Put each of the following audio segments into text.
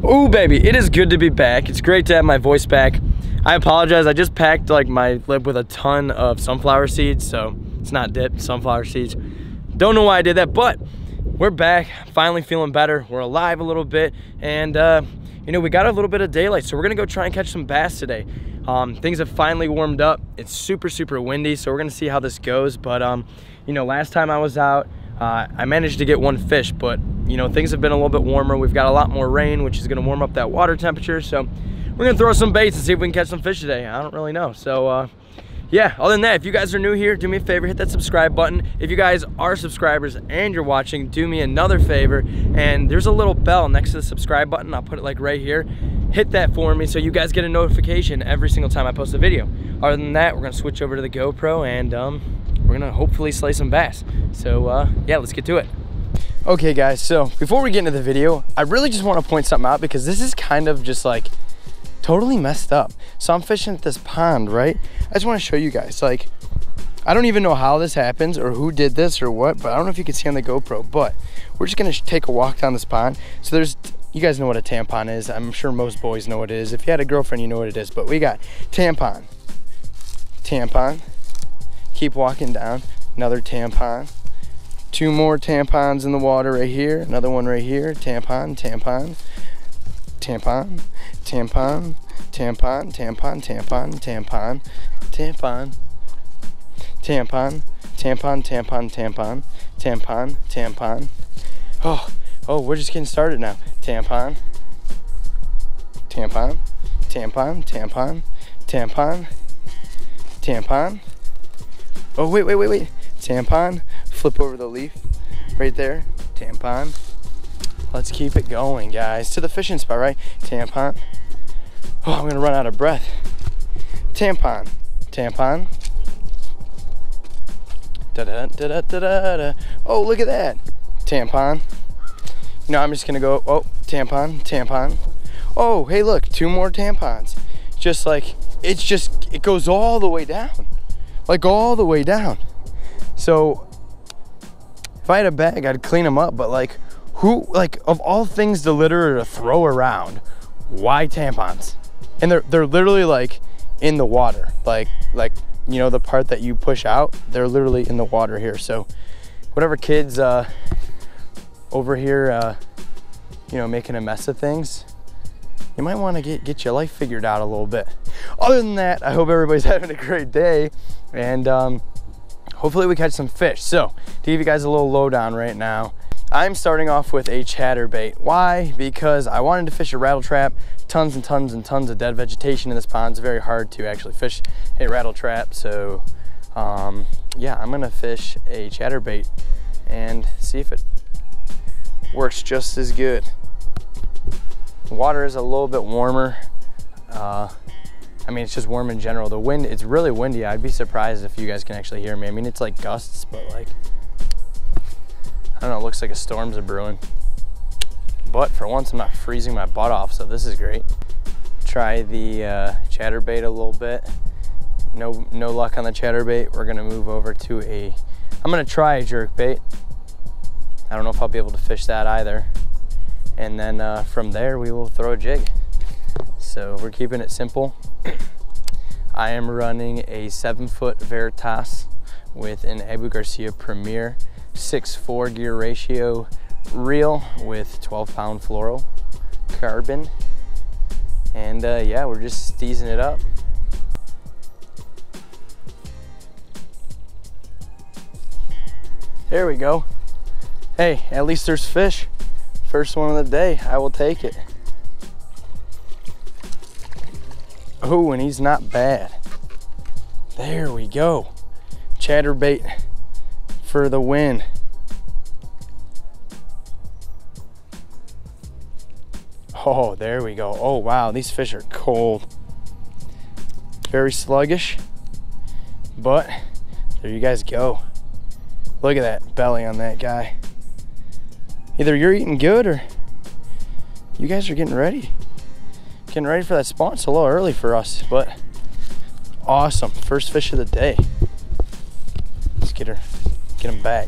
Oh baby, it is good to be back. It's great to have my voice back. I apologize, I just packed like my lip with a ton of sunflower seeds, so it's not dip, sunflower seeds. Don't know why I did that, but we're back, finally feeling better. We're alive a little bit, and you know, we got a little bit of daylight, so we're gonna go try and catch some bass today. Things have finally warmed up. It's super windy, so we're gonna see how this goes. But you know, last time I was out, I managed to get one fish, but you know, things have been a little bit warmer. We've got a lot more rain, which is gonna warm up that water temperature. So we're gonna throw some baits and see if we can catch some fish today. I don't really know. So yeah, other than that, if you guys are new here, do me a favor, hit that subscribe button. If you guys are subscribers and you're watching, do me another favor, and there's a little bell next to the subscribe button. I'll put it like right here. Hit that for me so you guys get a notification every single time I post a video. Other than that, we're gonna switch over to the GoPro, and we're gonna hopefully slay some bass. So yeah, let's get to it. Okay guys, so before we get into the video, I really just wanna point something out, because this is kind of just like totally messed up. So I'm fishing at this pond, right? I just want to show you guys, like, I don't even know how this happens or who did this or what, but I don't know if you can see on the GoPro, but we're just gonna take a walk down this pond. So there's, you guys know what a tampon is. I'm sure most boys know what it is. If you had a girlfriend, you know what it is, but we got tampon, tampon, keep walking down, another tampon, two more tampons in the water right here, another one right here, tampon, tampon, tampon, tampon, tampon, tampon, tampon, tampon, tampon, tampon, tampon, tampon, tampon, tampon, tampon. Oh, we're just getting started now. Tampon, tampon, tampon, tampon, tampon, tampon. Oh, wait. Tampon, flip over the leaf right there. Tampon. Let's keep it going, guys. To the fishing spot, right? Tampon. Oh, I'm gonna run out of breath. Tampon, tampon. Da-da-da-da-da-da. Oh, look at that. Tampon. Now I'm just gonna go, oh, tampon, tampon. Oh, hey, look, two more tampons. Just like, it goes all the way down. Like all the way down. So, if I had a bag, I'd clean them up, but like, who, like, of all things to litter or to throw around, why tampons? And they're literally like in the water, like you know, the part that you push out, they're literally in the water here. So whatever kids over here you know, making a mess of things, you might want to get your life figured out a little bit. Other than that, I hope everybody's having a great day, and hopefully we catch some fish. So to give you guys a little lowdown right now, I'm starting off with a chatterbait. Why? Because I wanted to fish a rattle trap. Tons and tons and tons of dead vegetation in this pond. It's very hard to actually fish a rattle trap. So yeah, I'm gonna fish a chatterbait and see if it works just as good. The water is a little bit warmer. I mean, it's just warm in general. The wind, it's really windy. I'd be surprised if you guys can actually hear me. I mean, it's like gusts, but like, I don't know, it looks like a storm's a-brewing. But for once, I'm not freezing my butt off, so this is great. Try the chatterbait a little bit. No luck on the chatterbait. We're gonna move over to I'm gonna try a jerkbait. I don't know if I'll be able to fish that either. And then from there, we will throw a jig. So we're keeping it simple. I am running a 7-foot Veritas with an Abu Garcia Premier 6/4 gear ratio reel with 12-pound fluorocarbon, and yeah, we're just steezing it up. There we go. Hey, at least there's fish. First one of the day, I will take it. Oh, and he's not bad. There we go. Chatterbait for the win. Oh, there we go. Oh, wow, these fish are cold. Very sluggish, but there you guys go. Look at that belly on that guy. Either you're eating good or you guys are getting ready. Getting ready for that spawn. It's a little early for us, but awesome. First fish of the day. Let's get him back.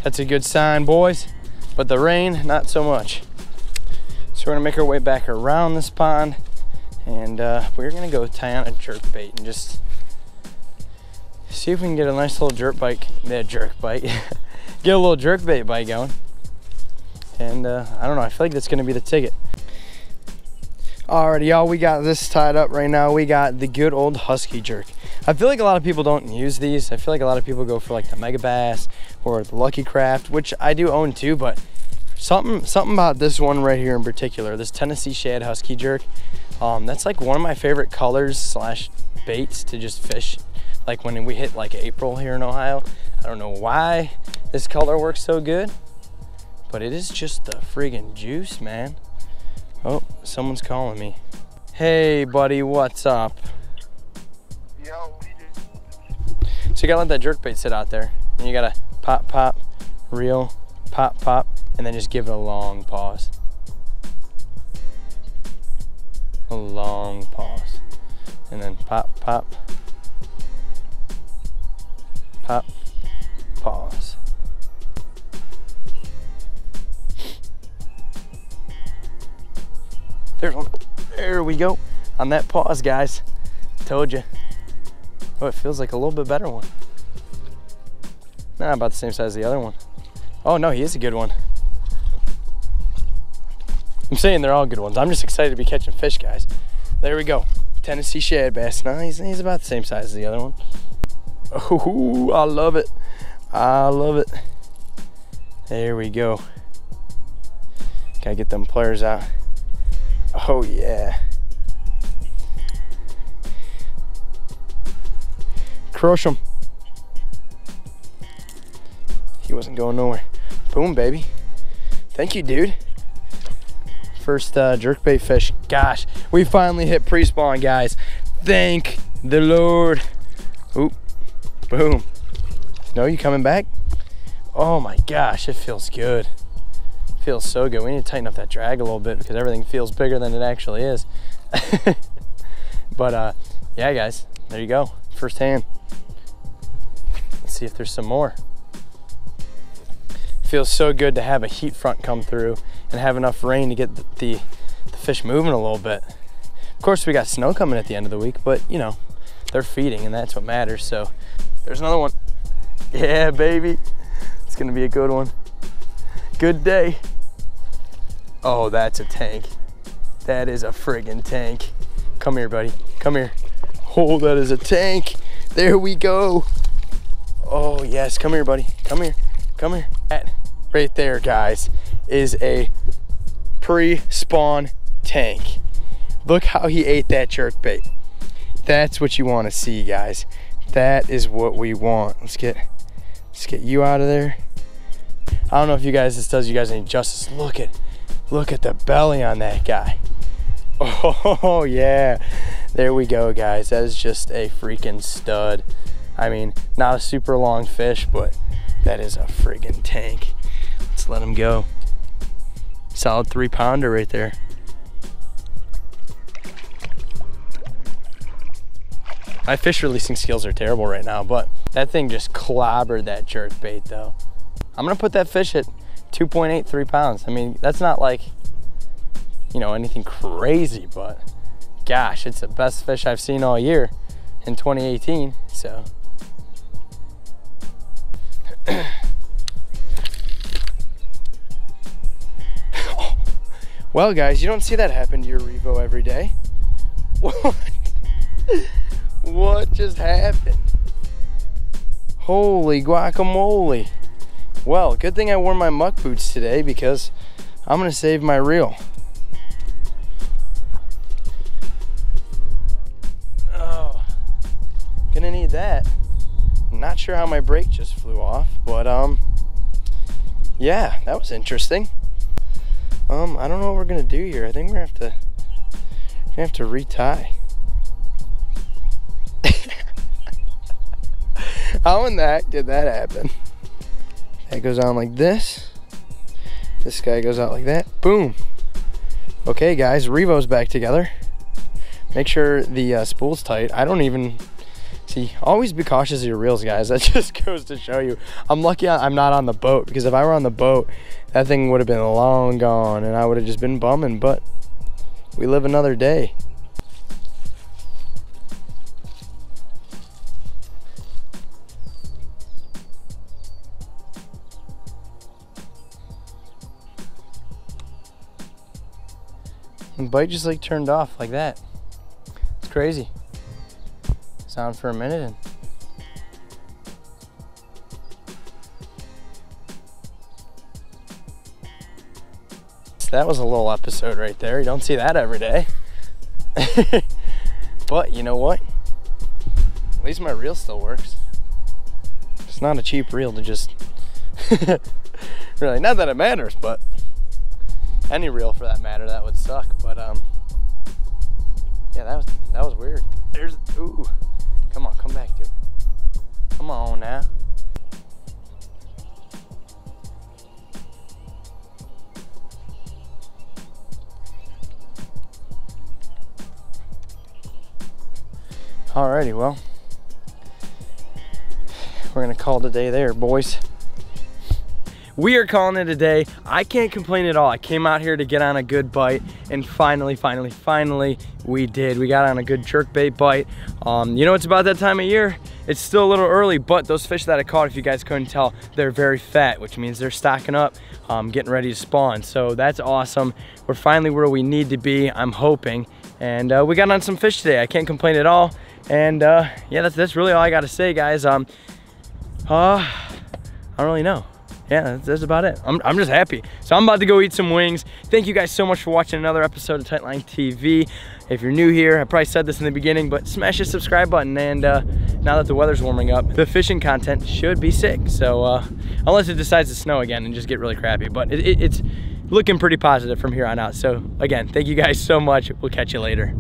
That's a good sign, boys. but the rain, not so much. So we're gonna make our way back around this pond, and we're gonna go tie on a jerkbait and just see if we can get a nice little jerkbait, get a little jerkbait bite going. And I don't know, I feel like that's gonna be the ticket. Alrighty, y'all, we got this tied up right now. We got the good old Husky jerk. I feel like a lot of people don't use these. I feel like a lot of people go for like the Mega Bass or the Lucky Craft, which I do own too, but something about this one right here in particular, this Tennessee Shad Husky jerk, that's like one of my favorite colors slash baits to just fish. Like when we hit like April here in Ohio. I don't know why this color works so good, but it is just the friggin' juice, man. Oh, someone's calling me. Hey, buddy, what's up? Yo, so you gotta let that jerkbait sit out there, and you gotta pop, pop, reel, pop, pop, and then just give it a long pause. A long pause. And then pop, pop, pop, pause. There we go. On that pause, guys. Told you. Oh, it feels like a little bit better one. Nah, about the same size as the other one. Oh no, he is a good one. I'm saying they're all good ones. I'm just excited to be catching fish, guys. There we go. Tennessee Shad Bass. No, he's about the same size as the other one. Oh, I love it. I love it. There we go. Gotta get them pliers out. Oh yeah. Crush him. He wasn't going nowhere. Boom, baby. Thank you, dude. First jerkbait fish. Gosh, we finally hit pre-spawn, guys. Thank the Lord. Oop. Boom. No, you coming back? Oh my gosh, it feels good. Feels so good. We need to tighten up that drag a little bit because everything feels bigger than it actually is. But yeah, guys, there you go. First hand. Let's see if there's some more. Feels so good to have a heat front come through and have enough rain to get the fish moving a little bit. Of course, we got snow coming at the end of the week, but you know, they're feeding and that's what matters. So there's another one. Yeah, baby. It's gonna be a good one. Good day. Oh, that's a tank. That is a friggin' tank. Come here, buddy. Come here. Oh, that is a tank. There we go. Oh, yes. Come here, buddy. Come here. Come here. That right there, guys, is a pre-spawn tank. Look how he ate that jerkbait. That's what you want to see, guys. That is what we want. Let's get you out of there. I don't know if this does you guys any justice. Look at the belly on that guy. Oh yeah, there we go, guys. That is just a freaking stud. I mean, not a super long fish, but that is a friggin' tank. Let's let him go. Solid 3-pounder right there. My fish releasing skills are terrible right now, but that thing just clobbered that jerkbait though. I'm gonna put that fish at 2.8, 3 pounds. I mean, that's not like, you know, anything crazy, but gosh, it's the best fish I've seen all year in 2018, so. Well, guys, you don't see that happen to your Revo every day. What? What just happened? Holy guacamole. Well, good thing I wore my muck boots today because I'm gonna save my reel. Oh, gonna need that. Not sure how my brake just flew off, but yeah, that was interesting. I don't know what we're gonna do here. I think we're gonna have to retie. How in the heck did that happen? That goes on like this. This guy goes out like that. Boom. Okay, guys, Revo's back together. Make sure the spool's tight. I don't even See, always be cautious of your reels, guys. That just goes to show you. I'm lucky I'm not on the boat, because if I were on the boat, that thing would have been long gone and I would have just been bumming, but we live another day. The bite just like turned off like that. It's crazy. Sound for a minute and that was a little episode right there. You don't see that every day. But you know what? At least my reel still works. It's not a cheap reel to just really, not that it matters, but any reel for that matter, that would suck. But yeah, that was weird. There's, ooh, come on, come back to it. Come on now. Alrighty, well, we're gonna call it a day there, boys. We are calling it a day. I can't complain at all. I came out here to get on a good bite, and finally, we did. We got on a good jerkbait bite. You know, it's about that time of year. It's still a little early, but those fish that I caught, if you guys couldn't tell, they're very fat, which means they're stocking up, getting ready to spawn. So that's awesome. We're finally where we need to be, I'm hoping. And we got on some fish today. I can't complain at all. And yeah, that's really all I gotta say, guys. I don't really know. Yeah, that's about it. I'm just happy. So I'm about to go eat some wings. Thank you guys so much for watching another episode of Tightline TV. If you're new here, I probably said this in the beginning, but smash the subscribe button. And now that the weather's warming up, the fishing content should be sick. So unless it decides to snow again and just get really crappy, but it's looking pretty positive from here on out. So again, thank you guys so much. We'll catch you later.